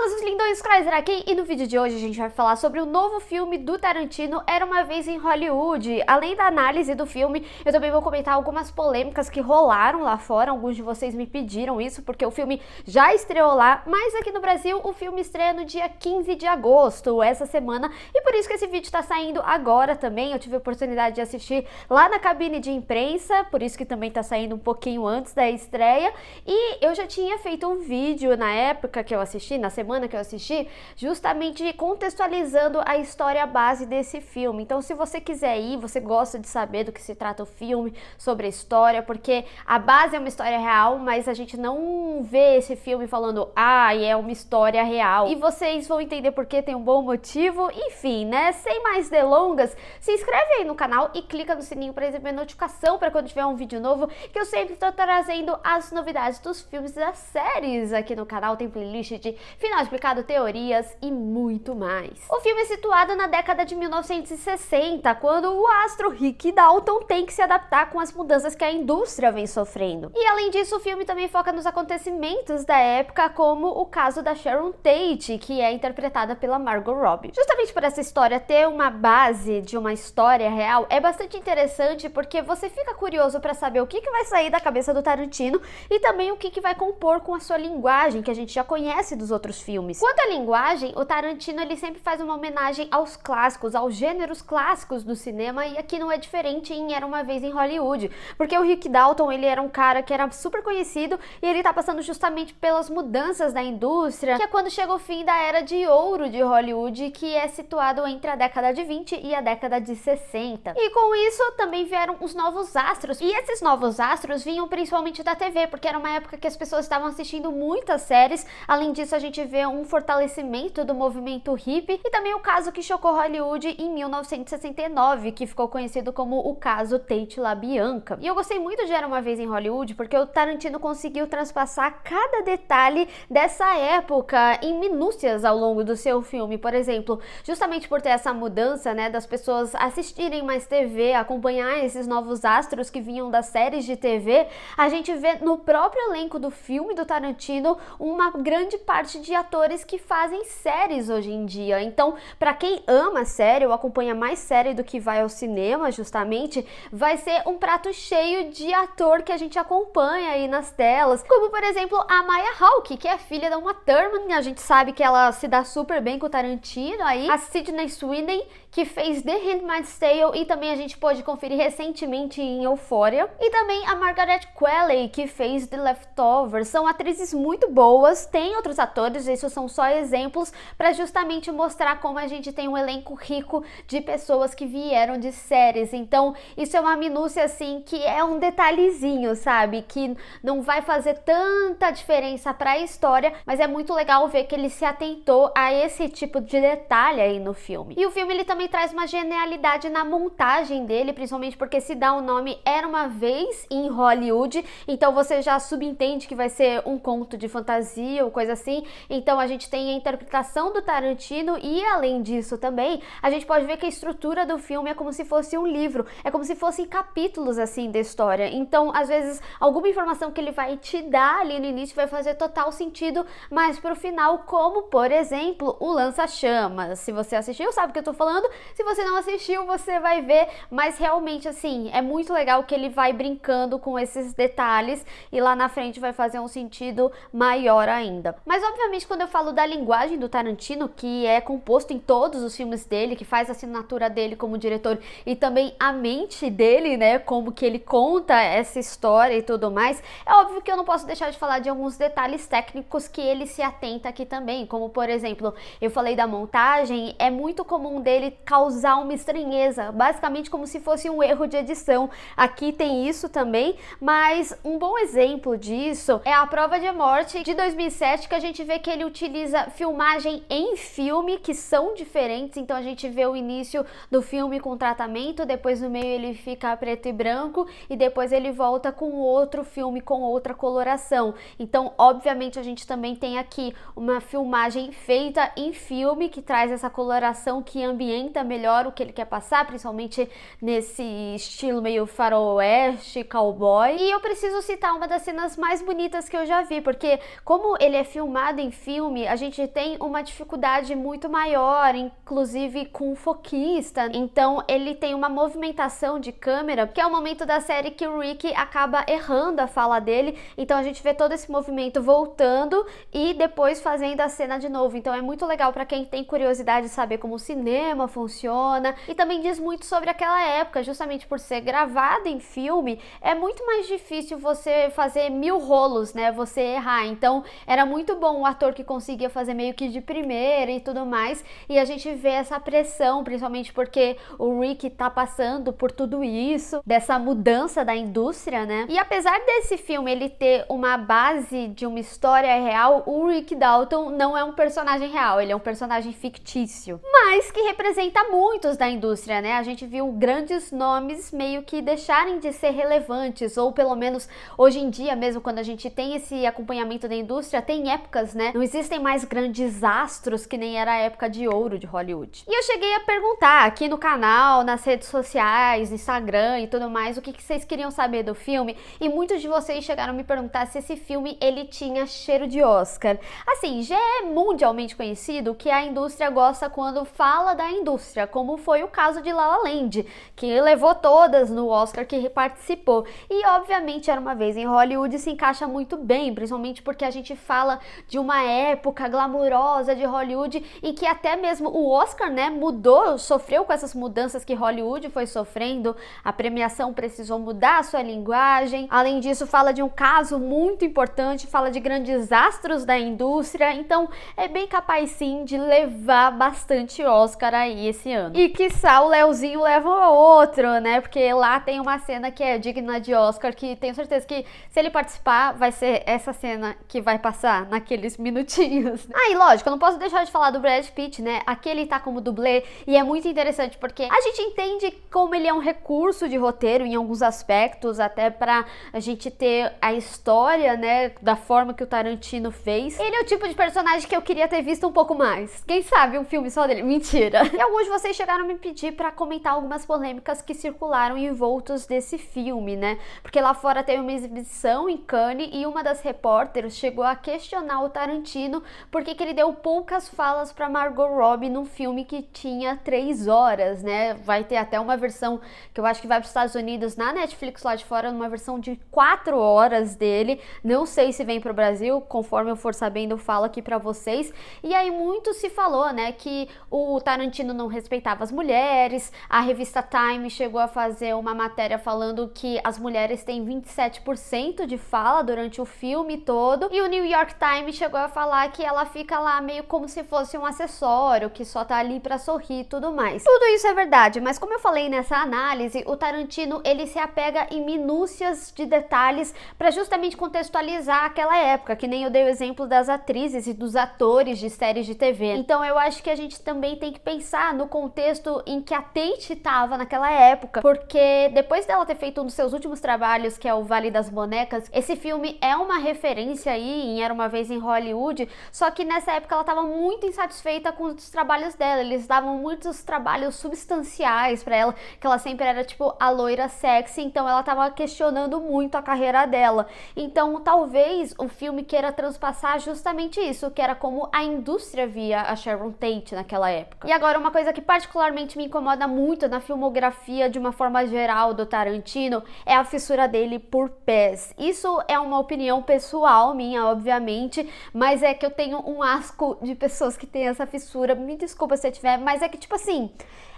Fala, seus lindões, Chrysler aqui, e no vídeo de hoje a gente vai falar sobre o novo filme do Tarantino, Era Uma Vez em Hollywood. Além da análise do filme, eu também vou comentar algumas polêmicas que rolaram lá fora. Alguns de vocês me pediram isso, porque o filme já estreou lá, mas aqui no Brasil o filme estreia no dia 15 de agosto, essa semana, e por isso que esse vídeo tá saindo agora também. Eu tive a oportunidade de assistir lá na cabine de imprensa, por isso que também tá saindo um pouquinho antes da estreia, e eu já tinha feito um vídeo na época que eu assisti, na semana que eu assisti, justamente contextualizando a história base desse filme. Então, se você quiser ir, você gosta de saber do que se trata o filme, sobre a história, porque a base é uma história real, mas a gente não vê esse filme falando, é uma história real. E vocês vão entender porque tem um bom motivo. Enfim, né? Sem mais delongas, se inscreve aí no canal e clica no sininho para receber notificação para quando tiver um vídeo novo, que eu sempre tô trazendo as novidades dos filmes e das séries aqui no canal. Tem playlist de final explicado, teorias e muito mais. O filme é situado na década de 1960, quando o astro Rick Dalton tem que se adaptar com as mudanças que a indústria vem sofrendo. E além disso, o filme também foca nos acontecimentos da época, como o caso da Sharon Tate, que é interpretada pela Margot Robbie. Justamente por essa história ter uma base de uma história real, é bastante interessante porque você fica curioso para saber o que vai sair da cabeça do Tarantino e também o que vai compor com a sua linguagem, que a gente já conhece dos outros filmes. Quanto à linguagem, o Tarantino ele sempre faz uma homenagem aos clássicos, aos gêneros clássicos do cinema, e aqui não é diferente em Era Uma Vez em Hollywood, porque o Rick Dalton ele era um cara que era super conhecido e ele tá passando justamente pelas mudanças da indústria, que é quando chega o fim da era de ouro de Hollywood, que é situado entre a década de 20 e a década de 60. E com isso também vieram os novos astros, e esses novos astros vinham principalmente da TV, porque era uma época que as pessoas estavam assistindo muitas séries. Além disso, a gente vê um fortalecimento do movimento hippie e também o caso que chocou Hollywood em 1969, que ficou conhecido como o caso Tate LaBianca. E eu gostei muito de Era Uma Vez em Hollywood porque o Tarantino conseguiu transpassar cada detalhe dessa época em minúcias ao longo do seu filme. Por exemplo, justamente por ter essa mudança, né, das pessoas assistirem mais TV, acompanhar esses novos astros que vinham das séries de TV, a gente vê no próprio elenco do filme do Tarantino uma grande parte de atores que fazem séries hoje em dia. Então, para quem ama série ou acompanha mais série do que vai ao cinema, justamente, vai ser um prato cheio de ator que a gente acompanha aí nas telas, como por exemplo a Maya Hawke, que é filha da Uma Thurman, a gente sabe que ela se dá super bem com o Tarantino aí, a Sydney Sweeney, que fez The Handmaid's Tale e também a gente pôde conferir recentemente em Euphoria, e também a Margaret Qualley, que fez The Leftovers. São atrizes muito boas, tem outros atores, isso são só exemplos para justamente mostrar como a gente tem um elenco rico de pessoas que vieram de séries. Então isso é uma minúcia assim que é um detalhezinho, sabe, que não vai fazer tanta diferença para a história, mas é muito legal ver que ele se atentou a esse tipo de detalhe aí no filme. E o filme ele também traz uma genialidade na montagem dele, principalmente porque se dá o nome Era Uma Vez em Hollywood, então você já subentende que vai ser um conto de fantasia ou coisa assim. Então a gente tem a interpretação do Tarantino e além disso também a gente pode ver que a estrutura do filme é como se fosse um livro, é como se fossem capítulos assim da história. Então às vezes alguma informação que ele vai te dar ali no início vai fazer total sentido, mas pro final, como por exemplo o lança-chamas. Se você assistiu sabe o que eu tô falando, se você não assistiu você vai ver, mas realmente assim é muito legal que ele vai brincando com esses detalhes e lá na frente vai fazer um sentido maior ainda. Mas obviamente quando eu falo da linguagem do Tarantino, que é composto em todos os filmes dele, que faz a assinatura dele como diretor e também a mente dele, né, como que ele conta essa história e tudo mais, é óbvio que eu não posso deixar de falar de alguns detalhes técnicos que ele se atenta aqui também, como por exemplo, eu falei da montagem, é muito comum dele causar uma estranheza, basicamente como se fosse um erro de edição. Aqui tem isso também, mas um bom exemplo disso é A Prova de Morte de 2007, que a gente vê que ele utiliza filmagem em filme, que são diferentes. Então a gente vê o início do filme com tratamento, depois no meio ele fica preto e branco e depois ele volta com outro filme com outra coloração. Então obviamente a gente também tem aqui uma filmagem feita em filme que traz essa coloração que ambienta melhor o que ele quer passar, principalmente nesse estilo meio faroeste, cowboy. E eu preciso citar uma das cenas mais bonitas que eu já vi, porque como ele é filmado em filme, filme a gente tem uma dificuldade muito maior, inclusive com o foquista. Então ele tem uma movimentação de câmera, que é o momento da série que o Rick acaba errando a fala dele. Então a gente vê todo esse movimento voltando e depois fazendo a cena de novo. Então é muito legal para quem tem curiosidade de saber como o cinema funciona, e também diz muito sobre aquela época, justamente por ser gravado em filme, é muito mais difícil você fazer 1000 rolos, né, você errar. Então era muito bom o ator que conseguia fazer meio que de primeira e tudo mais, e a gente vê essa pressão, principalmente porque o Rick tá passando por tudo isso, dessa mudança da indústria, né? E apesar desse filme ele ter uma base de uma história real, o Rick Dalton não é um personagem real, ele é um personagem fictício, mas que representa muitos da indústria, né? A gente viu grandes nomes meio que deixarem de ser relevantes, ou pelo menos hoje em dia mesmo, quando a gente tem esse acompanhamento da indústria, tem épocas, né? Não existem mais grandes astros que nem era a época de ouro de Hollywood. E eu cheguei a perguntar aqui no canal, nas redes sociais, Instagram e tudo mais, o que vocês queriam saber do filme, e muitos de vocês chegaram a me perguntar se esse filme ele tinha cheiro de Oscar. Assim, já é mundialmente conhecido que a indústria gosta quando fala da indústria, como foi o caso de La La Land, que levou todas no Oscar que participou. E obviamente Era Uma Vez em Hollywood se encaixa muito bem, principalmente porque a gente fala de uma época glamurosa de Hollywood em que até mesmo o Oscar, né, mudou, sofreu com essas mudanças que Hollywood foi sofrendo, a premiação precisou mudar a sua linguagem. Além disso, fala de um caso muito importante, fala de grandes astros da indústria, então é bem capaz sim de levar bastante Oscar aí esse ano. E quiçá o Leozinho leva outro, né, porque lá tem uma cena que é digna de Oscar, que tenho certeza que se ele participar, vai ser essa cena que vai passar naqueles minutinhos. Ah, e lógico, eu não posso deixar de falar do Brad Pitt, né, aqui ele tá como dublê, e é muito interessante porque a gente entende como ele é um recurso de roteiro em alguns aspectos, até pra a gente ter a história, né, da forma que o Tarantino fez. Ele é o tipo de personagem que eu queria ter visto um pouco mais. Quem sabe um filme só dele? Mentira! E alguns de vocês chegaram a me pedir pra comentar algumas polêmicas que circularam envoltos desse filme, né, porque lá fora teve uma exibição em Cannes e uma das repórteres chegou a questionar o Tarantino porque que ele deu poucas falas pra Margot Robbie num filme que tinha 3 horas, né? Vai ter até uma versão que eu acho que vai para os Estados Unidos na Netflix lá de fora, uma versão de 4 horas dele. Não sei se vem para o Brasil, conforme eu for sabendo eu falo aqui para vocês. E aí muito se falou, né, que o Tarantino não respeitava as mulheres. A revista Time chegou a fazer uma matéria falando que as mulheres têm 27% de fala durante o filme todo. E o New York Times chegou a falar que ela fica lá meio como se fosse um acessório, que só tá ali pra sorrir e tudo mais. Tudo isso é verdade, mas como eu falei nessa análise, o Tarantino, ele se apega em minúcias de detalhes pra justamente contextualizar aquela época, que nem eu dei o exemplo das atrizes e dos atores de séries de TV. Então eu acho que a gente também tem que pensar no contexto em que a Tate tava naquela época, porque depois dela ter feito um dos seus últimos trabalhos, que é o Vale das Bonecas, esse filme é uma referência aí em Era Uma Vez em Hollywood, só que nessa época ela tava muito insatisfeita com os trabalhos dela, eles davam muitos trabalhos substanciais pra ela, que ela sempre era tipo a loira sexy, então ela tava questionando muito a carreira dela. Então talvez o filme queira transpassar justamente isso, que era como a indústria via a Sharon Tate naquela época. E agora uma coisa que particularmente me incomoda muito na filmografia de uma forma geral do Tarantino é a fissura dele por pés. Isso é uma opinião pessoal minha, obviamente, mas é que eu tenho um asco de pessoas que têm essa fissura. Me desculpa se eu tiver, mas é que tipo assim,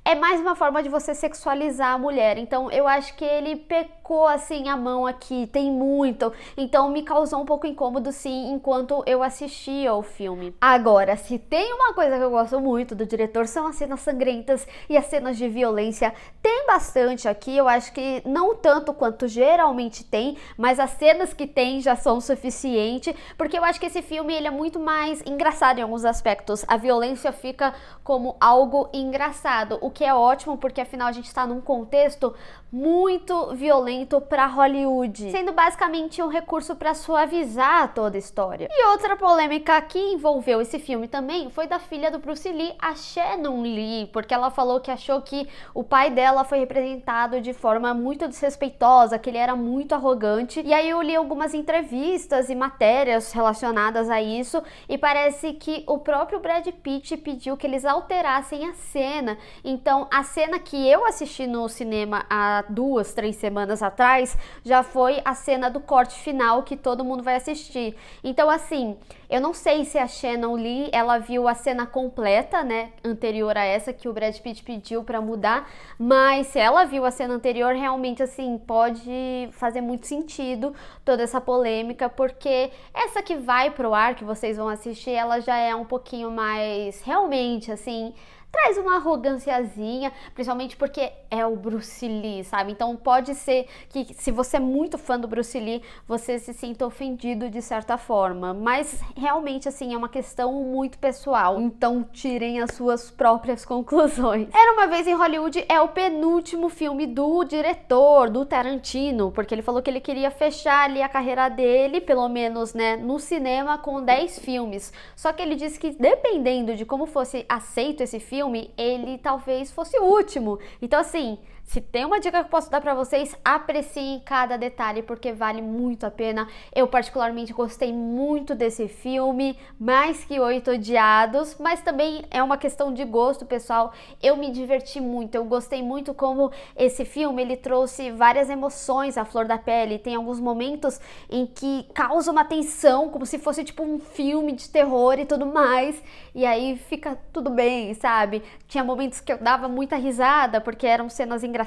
é mais uma forma de você sexualizar a mulher. Então eu acho que ele pecou assim a mão aqui, tem muito. Então me causou um pouco incômodo sim, enquanto eu assistia ao filme. Agora, se tem uma coisa que eu gosto muito do diretor, são as cenas sangrentas e as cenas de violência. Tem bastante aqui, eu acho que não tanto quanto geralmente tem, mas as cenas que tem já são suficientes, porque eu acho que esse filme ele é muito mais engraçado em alguns aspectos. A violência fica como algo engraçado, o que é ótimo, porque afinal a gente está num contexto muito violento para Hollywood, sendo basicamente um recurso para suavizar toda a história. E outra polêmica que envolveu esse filme também foi da filha do Bruce Lee, a Shannon Lee, porque ela falou que achou que o pai dela dela foi representado de forma muito desrespeitosa, que ele era muito arrogante. E aí eu li algumas entrevistas e matérias relacionadas a isso, e parece que o próprio Brad Pitt pediu que eles alterassem a cena. Então a cena que eu assisti no cinema há 2, 3 semanas atrás já foi a cena do corte final que todo mundo vai assistir. Então assim, eu não sei se a Shannon Lee, ela viu a cena completa, né, anterior a essa que o Brad Pitt pediu pra mudar, mas se ela viu a cena anterior, realmente assim, pode fazer muito sentido toda essa polêmica, porque essa que vai pro ar, que vocês vão assistir, ela já é um pouquinho mais, realmente, assim, traz uma arroganciazinha, principalmente porque é o Bruce Lee, sabe? Então pode ser que, se você é muito fã do Bruce Lee, você se sinta ofendido de certa forma, mas realmente, assim, é uma questão muito pessoal, então tirem as suas próprias conclusões. Era Uma Vez em Hollywood é o penúltimo filme do diretor, do Tarantino, porque ele falou que ele queria fechar ali a carreira dele, pelo menos, né, no cinema, com 10 filmes, só que ele disse que dependendo de como fosse aceito esse filme, ele talvez fosse o último. Então assim, se tem uma dica que eu posso dar pra vocês, apreciem cada detalhe, porque vale muito a pena. Eu particularmente gostei muito desse filme, mais que 8 Odiados, mas também é uma questão de gosto, pessoal. Eu me diverti muito, eu gostei muito como esse filme, ele trouxe várias emoções à flor da pele. Tem alguns momentos em que causa uma tensão, como se fosse tipo um filme de terror e tudo mais, e aí fica tudo bem, sabe? Tinha momentos que eu dava muita risada, porque eram cenas engraçadas,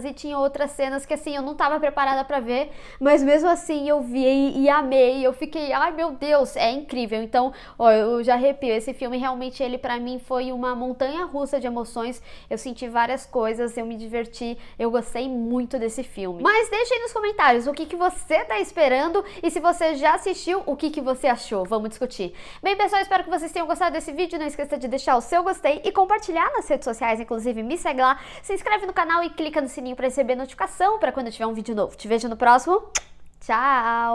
e tinha outras cenas que assim, eu não tava preparada pra ver, mas mesmo assim eu vi e amei, eu fiquei, ai meu Deus, é incrível. Então, ó, eu já arrepio, esse filme realmente, ele pra mim foi uma montanha russa de emoções, eu senti várias coisas, eu me diverti, eu gostei muito desse filme. Mas deixa aí nos comentários o que que você tá esperando, e se você já assistiu, o que que você achou, vamos discutir. Bem, pessoal, espero que vocês tenham gostado desse vídeo, não esqueça de deixar o seu gostei e compartilhar nas redes sociais, inclusive me segue lá, se inscreve no canal e clica no sininho para receber notificação para quando tiver um vídeo novo. Te vejo no próximo. Tchau!